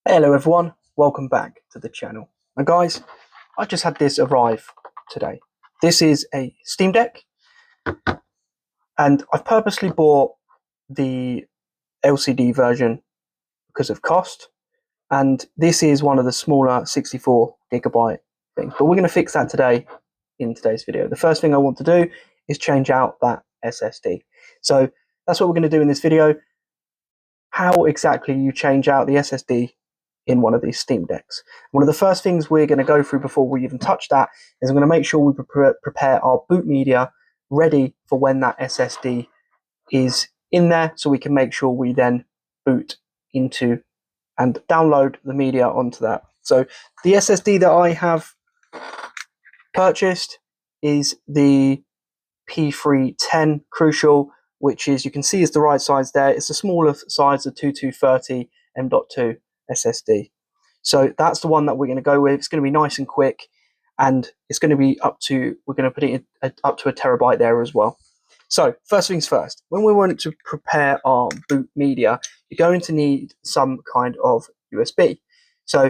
Hello everyone, welcome back to the channel. Now guys, I just had this arrive today. This is a Steam Deck and I've purposely bought the LCD version because of cost, and this is one of the smaller 64GB things, but we're going to fix that today in today's video. The first thing I want to do is change out that SSD. So that's what we're going to do in this video. How exactly you change out the SSD in one of these Steam Decks. One of the first things we're going to go through before we even touch that is I'm going to make sure we prepare our boot media ready for when that SSD is in there, so we can make sure we then boot into and download the media onto that. So the SSD that I have purchased is the P310 Crucial, which is, you can see, is the right size there. It's the smaller size of 2230 M.2 SSD. So that's the one that we're going to go with. It's going to be nice and quick, and it's going to be we're going to put it in, up to 1 terabyte there as well. So first things first, when we want to prepare our boot media, you're going to need some kind of USB. So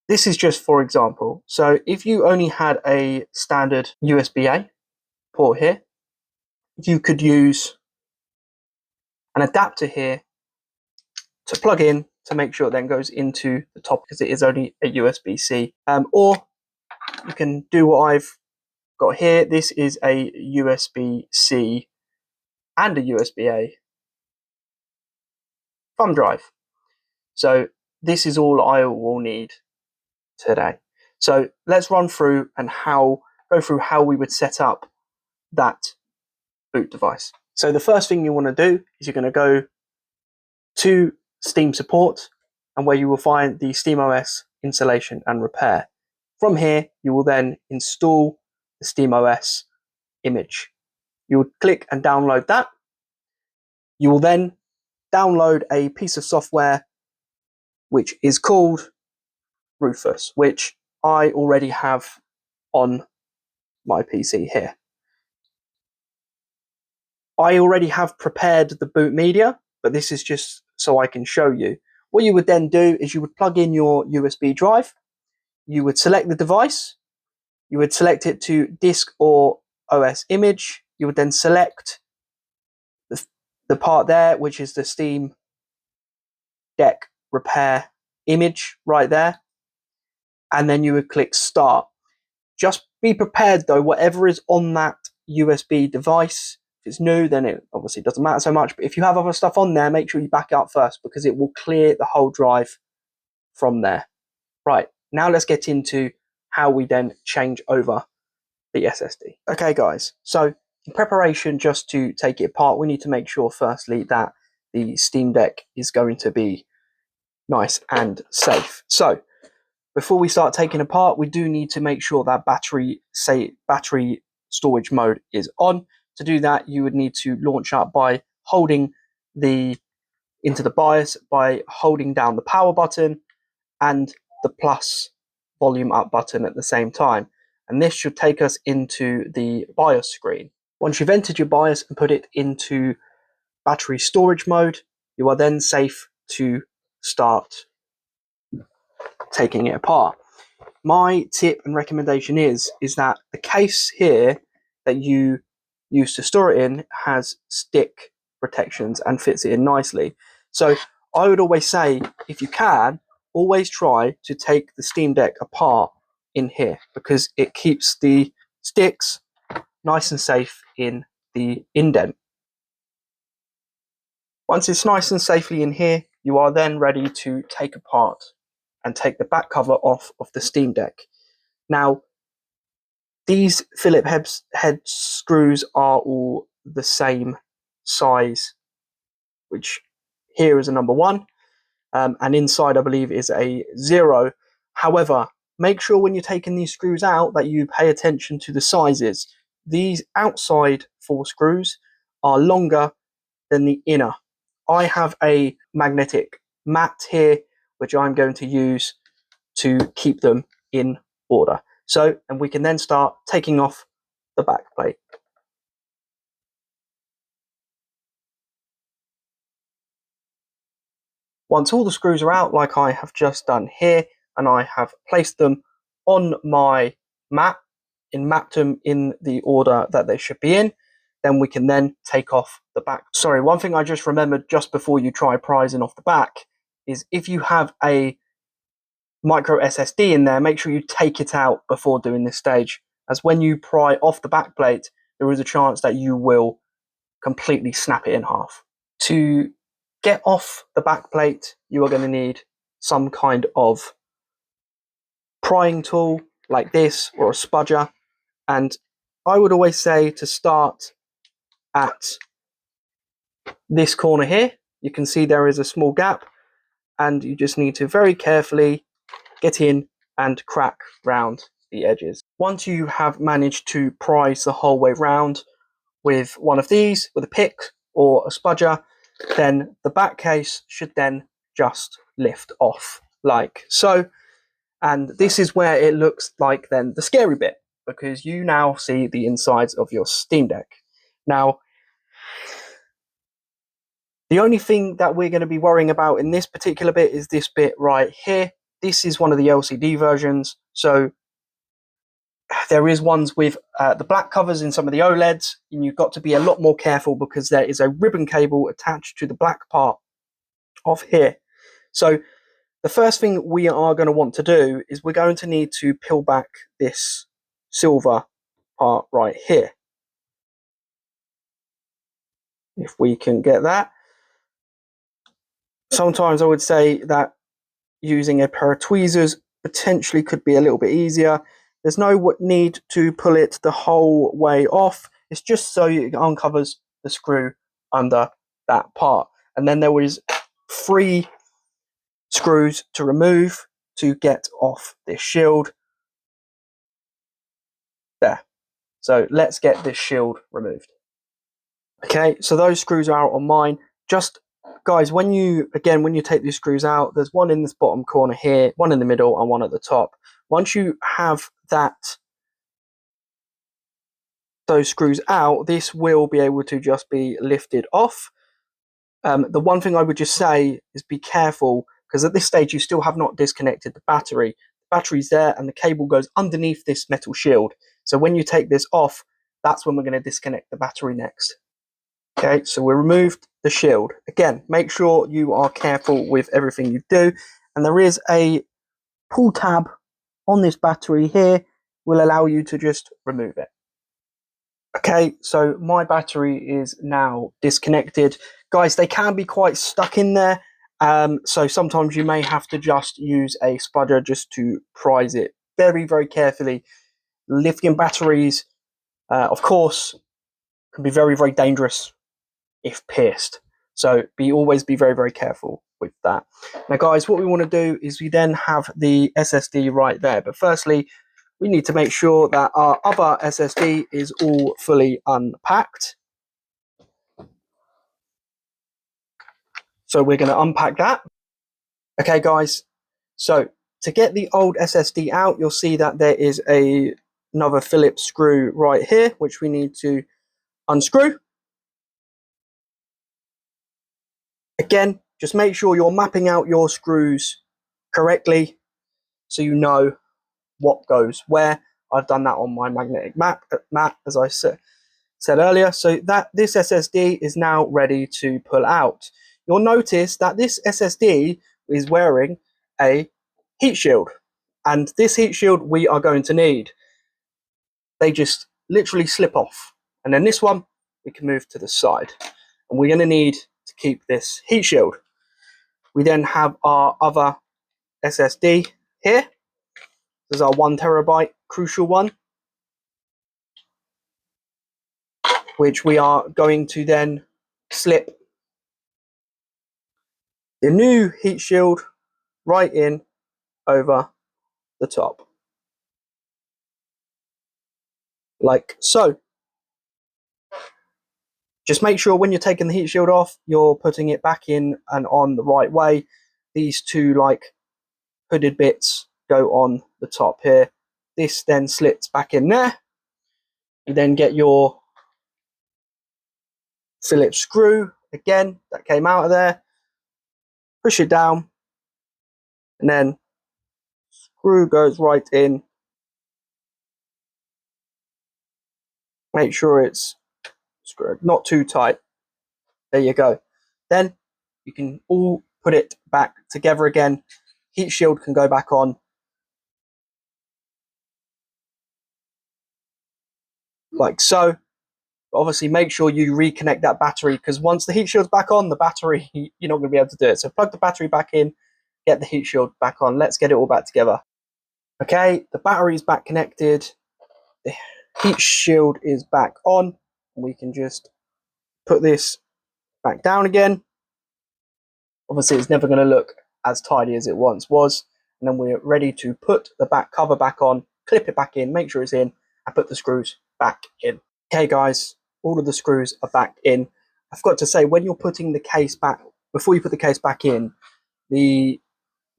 this is just for example. So if you only had a standard USB-A port here, you could use an adapter here to plug in to make sure it then goes into the top, because it is only a USB-C. Or you can do what I've got here. This is a USB-C and a USB-A thumb drive. So this is all I will need today. So let's run through and go through how we would set up that boot device. So the first thing you want to do is you're going to go to Steam support, and where you will find the SteamOS installation and repair. From here, you will then install the SteamOS image. You will click and download that. You will then download a piece of software which is called Rufus, which I already have on my PC here. I already have prepared the boot media, but this is just so I can show you. What you would then do is you would plug in your USB drive, you would select the device, you would select it to disk or OS image, you would then select the part there, which is the Steam Deck repair image right there, and then you would click start. Just be prepared though, whatever is on that USB device, if it's new, then it obviously doesn't matter so much, but if you have other stuff on there, make sure you back it up first, because it will clear the whole drive from there. Right, now let's get into how we then change over the SSD. Okay guys, so in preparation just to take it apart, we need to make sure firstly that the Steam Deck is going to be nice and safe. So before we start taking apart, we do need to make sure that battery storage mode is on. To do that, you would need to launch up by holding into the BIOS by holding down the power button and the plus volume up button at the same time. And this should take us into the BIOS screen. Once you've entered your BIOS and put it into battery storage mode, you are then safe to start taking it apart. My tip and recommendation is that the case here that you use to store it in has stick protections and fits it in nicely. So I would always say, if you can, always try to take the Steam Deck apart in here, because it keeps the sticks nice and safe in the indent. Once it's nice and safely in here, you are then ready to take apart and take the back cover off of the Steam Deck. Now, these Phillips head screws are all the same size, which here is a number 1, and inside I believe is a 0. However, make sure when you're taking these screws out that you pay attention to the sizes. These outside 4 screws are longer than the inner. I have a magnetic mat here, which I'm going to use to keep them in order. So, and we can then start taking off the back plate. Once all the screws are out, like I have just done here, and I have placed them on my mat and mapped them in the order that they should be in, then we can then take off the back. Sorry, one thing I just remembered just before you try prizing off the back is if you have a micro SSD in there, make sure you take it out before doing this stage, as when you pry off the back plate, there is a chance that you will completely snap it in half. To get off the back plate, you are going to need some kind of prying tool like this or a spudger, and I would always say to start at this corner here. You can see there is a small gap, and you just need to very carefully get in and crack round the edges. Once you have managed to prise the whole way round with one of these, with a pick or a spudger, then the back case should then just lift off like so. And this is where it looks like then the scary bit, because you now see the insides of your Steam Deck. Now, the only thing that we're going to be worrying about in this particular bit is this bit right here. This is one of the LCD versions, so there is ones with the black covers in some of the OLEDs, and you've got to be a lot more careful because there is a ribbon cable attached to the black part of here. So the first thing we are going to want to do is we're going to need to peel back this silver part right here. If we can get that. Sometimes I would say that using a pair of tweezers potentially could be a little bit easier. There's no need to pull it the whole way off. It's just so it uncovers the screw under that part. And then there is 3 screws to remove to get off this shield. There. So let's get this shield removed. Okay, so those screws are out on mine. Just guys, when you take these screws out, there's one in this bottom corner here, one in the middle, and one at the top. Once you have those screws out, this will be able to just be lifted off. The one thing I would just say is be careful, because at this stage you still have not disconnected the battery. The battery's there and the cable goes underneath this metal shield. So when you take this off, that's when we're going to disconnect the battery next. Okay, so we removed the shield. Again, make sure you are careful with everything you do. And there is a pull tab on this battery here, will allow you to just remove it. Okay, so my battery is now disconnected. Guys, they can be quite stuck in there. So sometimes you may have to just use a spudger just to prise it very, very carefully. Lithium batteries, of course, can be very, very dangerous if pierced. So always be very, very careful with that. Now, guys, what we want to do is we then have the SSD right there. But firstly, we need to make sure that our other SSD is all fully unpacked. So we're going to unpack that. Okay, guys. So to get the old SSD out, you'll see that there is another Phillips screw right here, which we need to unscrew. Again, just make sure you're mapping out your screws correctly so you know what goes where. I've done that on my magnetic map, as I said earlier. So that this SSD is now ready to pull out. You'll notice that this SSD is wearing a heat shield, and this heat shield we are going to need. They just literally slip off, and then this one we can move to the side, and we're going to need to keep this heat shield. We then have our other SSD here. This is our 1 terabyte crucial one, which we are going to then slip the new heat shield right in over the top, like so. Just make sure when you're taking the heat shield off, you're putting it back in and on the right way. These 2 like hooded bits go on the top here. This then slits back in there. You then get your Phillips screw again that came out of there. push it down, and then screw goes right in. Make sure it's screwed, not too tight. There you go. Then you can all put it back together again. Heat shield can go back on like so. But obviously make sure you reconnect that battery, because once the heat shield's back on, the battery, you're not going to be able to do it. So plug the battery back in, get the heat shield back on. Let's get it all back together. Okay, the battery's back connected. The heat shield is back on. We can just put this back down again. Obviously, it's never going to look as tidy as it once was. And then we're ready to put the back cover back on, clip it back in, make sure it's in, and put the screws back in. Okay, guys, all of the screws are back in. I forgot to say, when you're putting the case back, before you put the case back in, the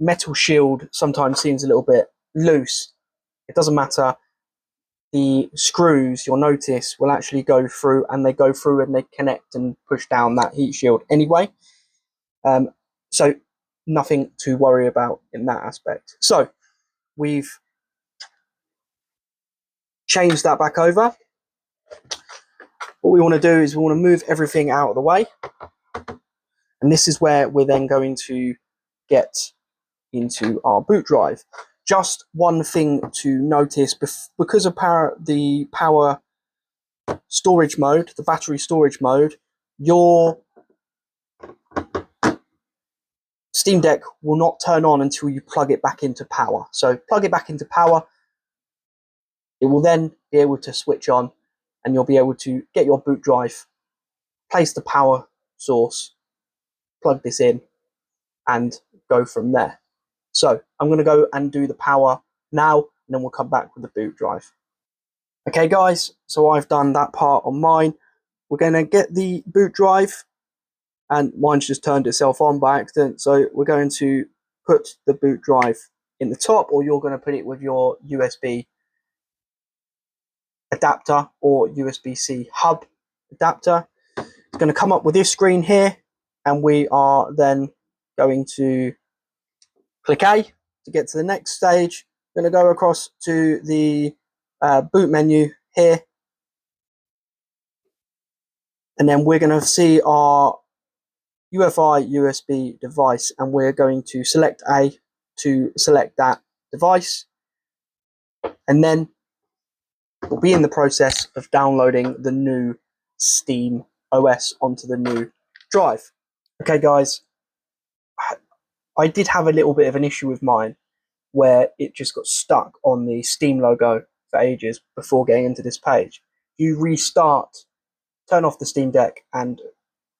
metal shield sometimes seems a little bit loose. It doesn't matter. The screws, you'll notice, will actually go through, and they go through and they connect and push down that heat shield anyway. So nothing to worry about in that aspect. So we've changed that back over. What we want to do is we want to move everything out of the way. And this is where we're then going to get into our boot drive. Just one thing to notice, because of the power storage mode, the battery storage mode, your Steam Deck will not turn on until you plug it back into power. So plug it back into power. It will then be able to switch on, and you'll be able to get your boot drive, place the power source, plug this in, and go from there. So I'm going to go and do the power now, and then we'll come back with the boot drive. Okay, guys, so I've done that part on mine. We're going to get the boot drive, and mine's just turned itself on by accident. So we're going to put the boot drive in the top, or you're going to put it with your USB adapter or USB-C hub adapter. It's going to come up with this screen here, and we are then going to click A to get to the next stage. I'm going to go across to the boot menu here, and then we're going to see our UFI USB device, and we're going to select A to select that device, and then we'll be in the process of downloading the new Steam OS onto the new drive. Okay, guys, I did have a little bit of an issue with mine where it just got stuck on the Steam logo for ages before getting into this page. You restart, turn off the Steam Deck and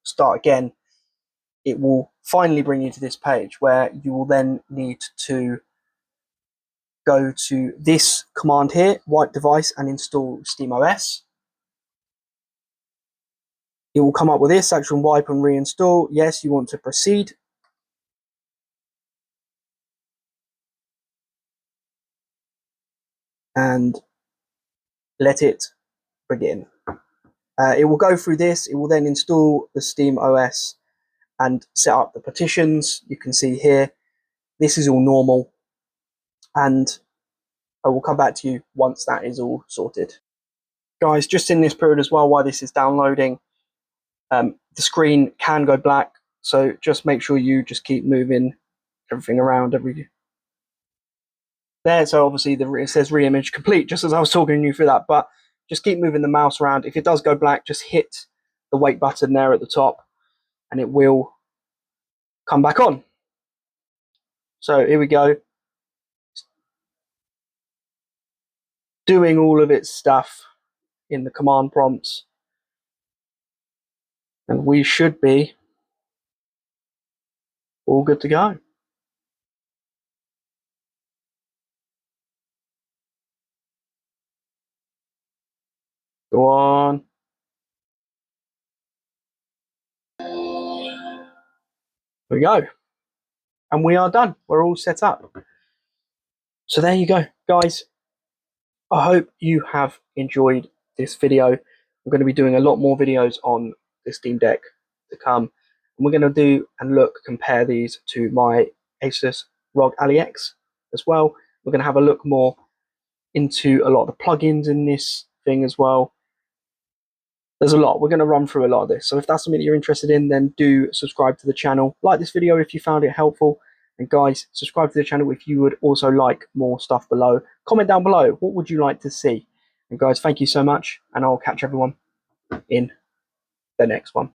start again, it will finally bring you to this page where you will then need to go to this command here, wipe device, and install SteamOS. It will come up with this action: wipe and reinstall. Yes, you want to proceed. And let it begin. It will go through this. It will then install the SteamOS and set up the partitions. You can see here, this is all normal. And I will come back to you once that is all sorted. Guys, just in this period as well, while this is downloading, the screen can go black. So just make sure you just keep moving everything around there. So obviously it says reimage complete, just as I was talking you through that, but just keep moving the mouse around. If it does go black, just hit the wait button there at the top and it will come back on. So here we go. Doing all of its stuff in the command prompts. And we should be all good to go. Go on. There we go. And we are done. We're all set up. So there you go, guys. I hope you have enjoyed this video. I'm going to be doing a lot more videos on the Steam Deck to come. And we're going to do and compare these to my Asus ROG Ally X as well. We're going to have a look more into a lot of the plugins in this thing as well. There's a lot. We're going to run through a lot of this. So if that's something that you're interested in, then do subscribe to the channel. Like this video if you found it helpful. And guys, subscribe to the channel if you would also like more stuff below. Comment down below. What would you like to see? And guys, thank you so much. And I'll catch everyone in the next one.